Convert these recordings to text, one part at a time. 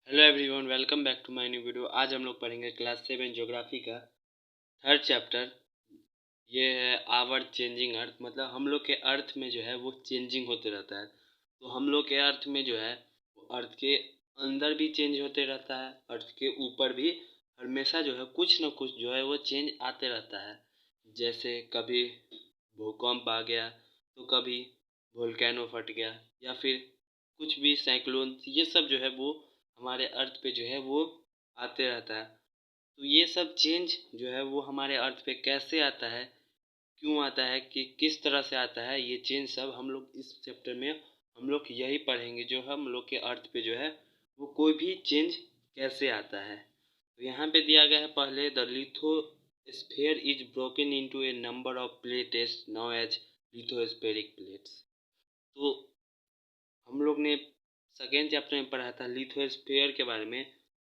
Hello everyone, welcome back to my new video. आज हम लोग पढ़ेंगे क्लास 7 ज्योग्राफी का थर्ड चैप्टर। ये है आवर चेंजिंग अर्थ। मतलब हम लोग के अर्थ में जो है वो चेंजिंग होते रहता है। तो हम लोग के अर्थ में जो है वो अर्थ के अंदर भी चेंज होते रहता है, अर्थ के ऊपर भी हमेशा जो है कुछ ना कुछ जो है वो चेंज आते रहता है। जैसे कभी भूकंप आ गया, तो कभी वोल्केनो फट गया, या फिर कुछ भी साइक्लोन, ये सब जो है वो हमारे अर्थ पे जो है वो आते रहता है। तो ये सब चेंज जो है वो हमारे अर्थ पे कैसे आता है, क्यों आता है, कि किस तरह से आता है, ये चेंज सब हम लोग इस चैप्टर में हम लोग यही पढ़ेंगे। जो हम लोग के अर्थ पे जो है वो कोई भी चेंज कैसे आता है। तो यहाँ पे दिया गया है पहले, the lithosphere is broken into a number of plates now as lithospheric plates. तो हम लोग ने सेकेंड चैप्टर में पढ़ा था लिथोस्फीयर के बारे में।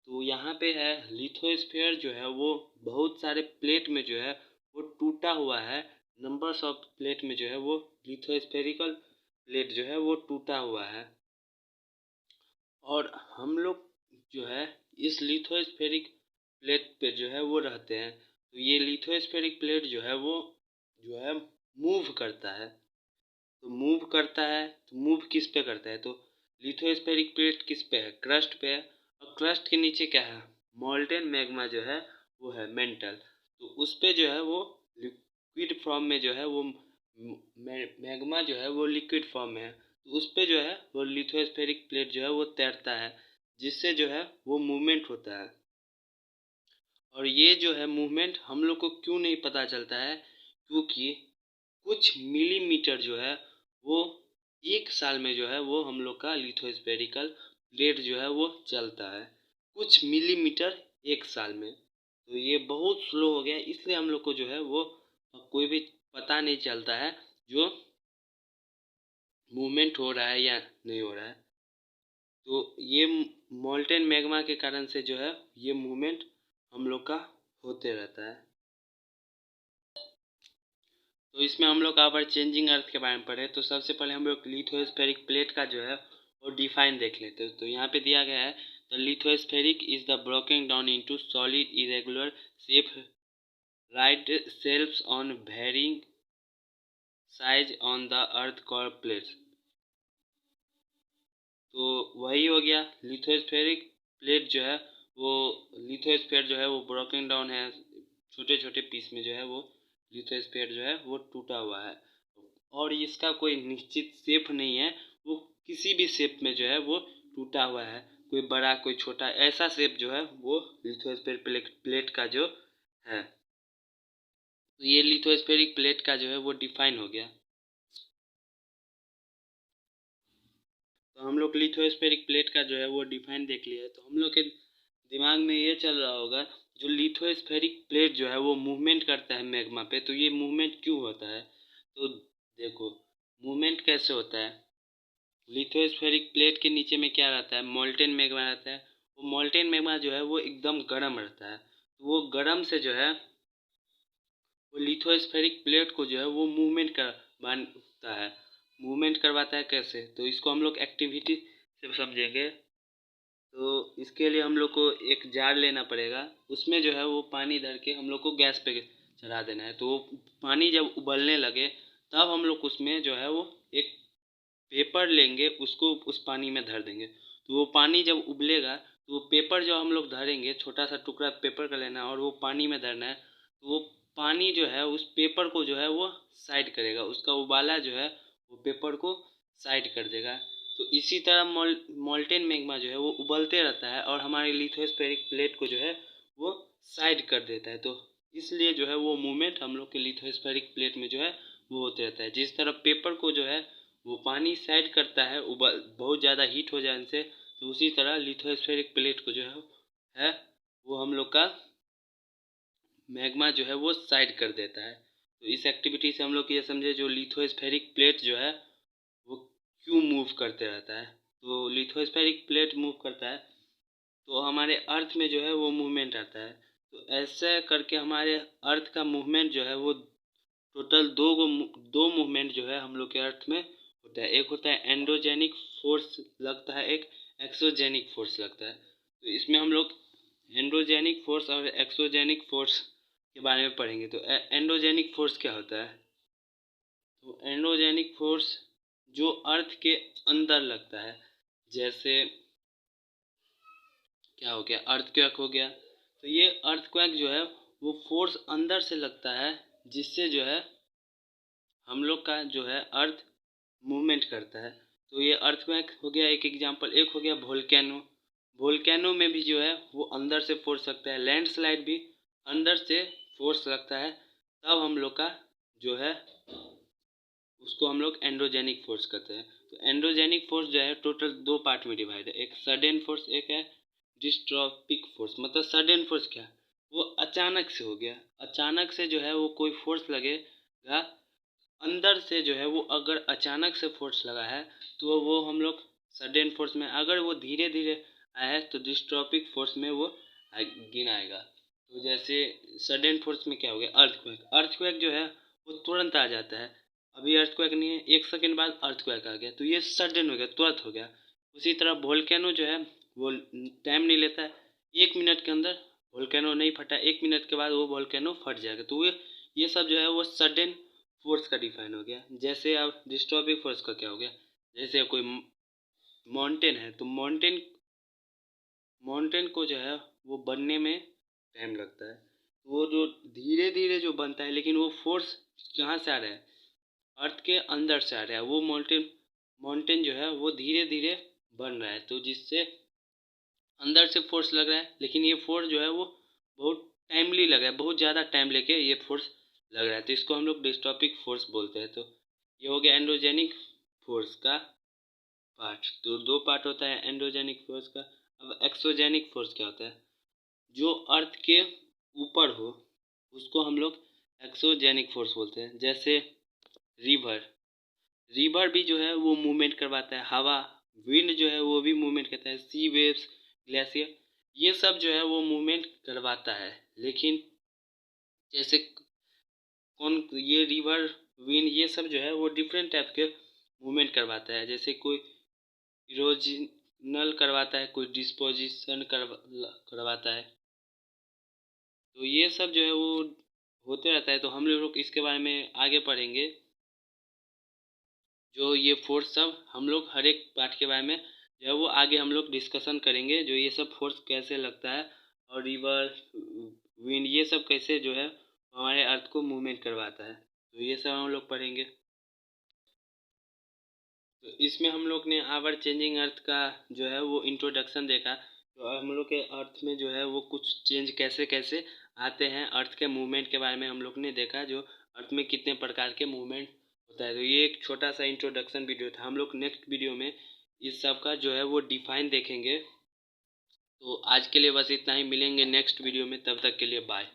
तो यहाँ पे है लिथोस्फीयर जो है वो बहुत सारे प्लेट में जो है वो टूटा हुआ है। नंबर्स ऑफ प्लेट में जो है वो लिथोस्फेरिकल प्लेट जो है वो टूटा हुआ है। और हम लोग जो है इस लिथोस्फेरिक प्लेट पे जो है वो रहते हैं। तो ये लिथोस्फेरिक प्लेट जो है मूव करता है। तो मूव करता है, तो मूव किस पे करता है, तो लिथोस्फेरिक प्लेट किस पे है, क्रस्ट पे है। और क्रस्ट के नीचे क्या है, मोल्टेन मैग्मा जो है वो है मेंटल। तो उस पे जो है वो लिक्विड फॉर्म में जो है वो मैग्मा जो है वो लिक्विड फॉर्म में है। तो उस पे जो है वो लिथोस्फेरिक प्लेट जो है वो तैरता है, जिससे जो है वो मूवमेंट होता है। और ये जो है मूवमेंट हम लोग को क्यों नहीं पता चलता है, क्योंकि कुछ मिलीमीटर जो है वो एक साल में जो है वो हम लोग का लिथोस्फेरिकल प्लेट जो है वो चलता है। कुछ मिलीमीटर एक साल में। तो ये बहुत स्लो हो गया, इसलिए हम लोग को जो है वो कोई भी पता नहीं चलता है जो मूवमेंट हो रहा है या नहीं हो रहा है। तो ये मोल्टेन मैग्मा के कारण से जो है ये मूवमेंट हम लोग का होते रहता है। तो इसमें हम लोग आवर चेंजिंग अर्थ के बारे में पढ़े। तो सबसे पहले हम लोग लिथोस्फेरिक प्लेट का जो है वो डिफाइन देख लेते हैं। तो यहाँ पे दिया गया है, the lithospheric is the broken down into solid irregular shape right shelves on varying size on the earth core plates. तो वही हो गया लिथोस्फेरिक प्लेट जो है वो, लिथोस्फेयर जो है वो ब्रोकन डाउन है, छोटे छोटे पीस में जो है वो लिथोस्फेयर जो है वो टूटा हुआ है। और इसका कोई निश्चित शेप नहीं है, वो किसी भी शेप में जो है वो टूटा हुआ है, कोई बड़ा कोई छोटा, ऐसा शेप जो है वो लिथोस्फेरिक प्लेट का जो है। तो ये लिथोस्फेरिक प्लेट का जो है वो डिफाइन हो गया। तो हम लोग लिथोस्फेरिक प्लेट का जो है वो डिफाइन देख लिया है। तो हम लोग के दिमाग में ये चल रहा होगा, जो लिथोस्फेरिक प्लेट जो है वो मूवमेंट करता है मैग्मा पे, तो ये मूवमेंट क्यों होता है। तो देखो मूवमेंट कैसे होता है। लिथोस्फेरिक प्लेट के नीचे में क्या रहता है, मोल्टेन मैग्मा रहता है। वो मोल्टेन मैग्मा जो है वो एकदम गर्म रहता है। तो वो गर्म से जो है वो लिथोस्फेरिक प्लेट को जो है वो मूवमेंट करवाता है। मूवमेंट करवाता है कैसे, तो इसको हम लोग एक्टिविटी से समझेंगे। तो इसके लिए हम लोग को एक जार लेना पड़ेगा, उसमें जो है वो पानी धर के हम लोग को गैस पे चढ़ा देना है। तो वो पानी जब उबलने लगे तब हम लोग उसमें जो है वो एक पेपर लेंगे, उसको उस पानी में धर देंगे। तो वो पानी जब उबलेगा तो वो पेपर जो हम लोग धरेंगे, छोटा सा टुकड़ा पेपर का लेना है और वो पानी में धरना है। तो वो पानी जो है उस पेपर को जो है वो साइड करेगा, उसका उबाला जो है वो पेपर को साइड कर देगा। तो इसी तरह मोल्टेन मैग्मा जो है वो उबलते रहता है और हमारे लिथोस्फेरिक प्लेट को जो है वो साइड कर देता है। तो इसलिए जो है वो मूवमेंट हम लोग के लिथोस्फेरिक प्लेट में जो है वो होते रहता है। जिस तरह पेपर को जो है वो पानी साइड करता है उबल बहुत ज़्यादा हीट हो जाने से, तो उसी तरह लिथोस्फेरिक प्लेट को जो है वो हम लोग का मैग्मा जो है वो साइड कर देता है। तो इस एक्टिविटी से हम लोग ये समझे, जो लिथोस्फेरिक प्लेट जो है वो क्यों मूव करते रहता है। तो लिथोस्फेरिक प्लेट मूव करता है तो हमारे अर्थ में जो है वो मूवमेंट आता है। तो ऐसे करके हमारे अर्थ का मूवमेंट जो है वो टोटल दो मूवमेंट जो है हम लोग के अर्थ में होता है। एक होता है एंडोजेनिक फोर्स लगता है, एक एक्सोजेनिक फोर्स लगता है। तो इसमें हम लोग एंडोजेनिक फोर्स और एक्सोजेनिक फोर्स के बारे में पढ़ेंगे। तो एंडोजेनिक फोर्स क्या होता है? तो एंडोजेनिक फोर्स जो अर्थ के अंदर लगता है, जैसे क्या हो गया, अर्थक्वेक हो गया। तो ये अर्थक्वेक जो है वो फोर्स अंदर से लगता है, जिससे जो है हम लोग का जो है अर्थ मूवमेंट करता है। तो ये अर्थक्वेक हो गया एक एग्जांपल। एक हो गया वोल्केनो। वोल्केनो में भी जो है वो अंदर से फोर्स लगता है। लैंडस्लाइड भी अंदर से फोर्स लगता है, तब हम लोग का जो है उसको हम लोग एंडोजेनिक फोर्स कहते हैं। तो एंडोजेनिक फोर्स जो है टोटल दो पार्ट में डिवाइड है, एक सडन फोर्स, एक है डिस्ट्रॉपिक फोर्स। मतलब सडन फोर्स क्या, वो अचानक से हो गया। अचानक से जो है वो कोई फोर्स लगेगा अंदर से, जो है वो अगर अचानक से फोर्स लगा है तो वो हम लोग सडन फोर्स में, अगर वो धीरे धीरे आया है तो डिस्ट्रॉपिक फोर्स में वो गिनाएगा। तो जैसे सडन फोर्स में क्या हो गया, अर्थक्वेक। अर्थक्वेक जो है वो तुरंत आ जाता है। अभी अर्थक्वेक नहीं है, 1 सेकंड बाद अर्थक्वेक आ गया, तो ये सडन हो गया, तुरंत हो गया। उसी तरह वोल्केनो जो है वो टाइम नहीं लेता है, 1 मिनट के अंदर वोल्केनो नहीं फटा, 1 मिनट के बाद वो वोल्केनो फट जाएगा। तो ये सब जो है वो सडन फोर्स का डिफाइन हो गया। जैसे अब डिस्ट्रॉपिक फोर्स का क्या हो गया, जैसे कोई माउंटेन है, तो माउंटेन को जो है वो बनने में टाइम लगता है। वो जो धीरे धीरे जो बनता है, लेकिन वो फोर्स कहाँ से आ रहा है, अर्थ के अंदर से आ रहा है। वो माउंटेन जो है वो धीरे धीरे बन रहा है, तो जिससे अंदर से फोर्स लग रहा है, लेकिन ये फोर्स जो है वो बहुत टाइमली लग रहा है, बहुत ज़्यादा टाइम लेके ये फोर्स लग रहा है। तो इसको हम लोग डिस्टॉपिक फोर्स बोलते हैं। तो ये हो गया एंडोजेनिक फोर्स का पार्ट। तो दो पार्ट होता है एंडोजेनिक फोर्स का। अब एक्सोजेनिक फोर्स क्या होता है, जो अर्थ के ऊपर हो उसको हम लोग एक्सोजेनिक फोर्स बोलते हैं। जैसे रिवर रिवर भी जो है वो मूवमेंट करवाता है। हवा, विंड जो है वो भी मूवमेंट करता है। सी वेव्स, ग्लेशियर, ये सब जो है वो मूवमेंट करवाता है। लेकिन जैसे कौन, ये रिवर, विंड, ये सब जो है वो डिफरेंट टाइप के मूवमेंट करवाता है। जैसे कोई इरोजनल करवाता है, कोई डिस्पोजिशन करवाता है। तो ये सब जो है वो होते रहता है। तो हम लोग इसके बारे में आगे पढ़ेंगे। जो ये फोर्स सब हम लोग हर एक पार्ट के बारे में जो है वो आगे हम लोग डिस्कशन करेंगे, जो ये सब फोर्स कैसे लगता है और रिवर, विंड, ये सब कैसे जो है हमारे अर्थ को मूवमेंट करवाता है। तो ये सब हम लोग पढ़ेंगे। तो इसमें हम लोग ने आवर चेंजिंग अर्थ का जो है वो इंट्रोडक्शन देखा। तो हम लोग के अर्थ में जो है वो कुछ चेंज कैसे कैसे आते हैं, अर्थ के मूवमेंट के बारे में हम लोग ने देखा, जो अर्थ में कितने प्रकार के मूवमेंट होता है। तो ये एक छोटा सा इंट्रोडक्शन वीडियो था। हम लोग नेक्स्ट वीडियो में इस सब का जो है वो डिफाइन देखेंगे। तो आज के लिए बस इतना ही, मिलेंगे नेक्स्ट वीडियो में, तब तक के लिए बाय।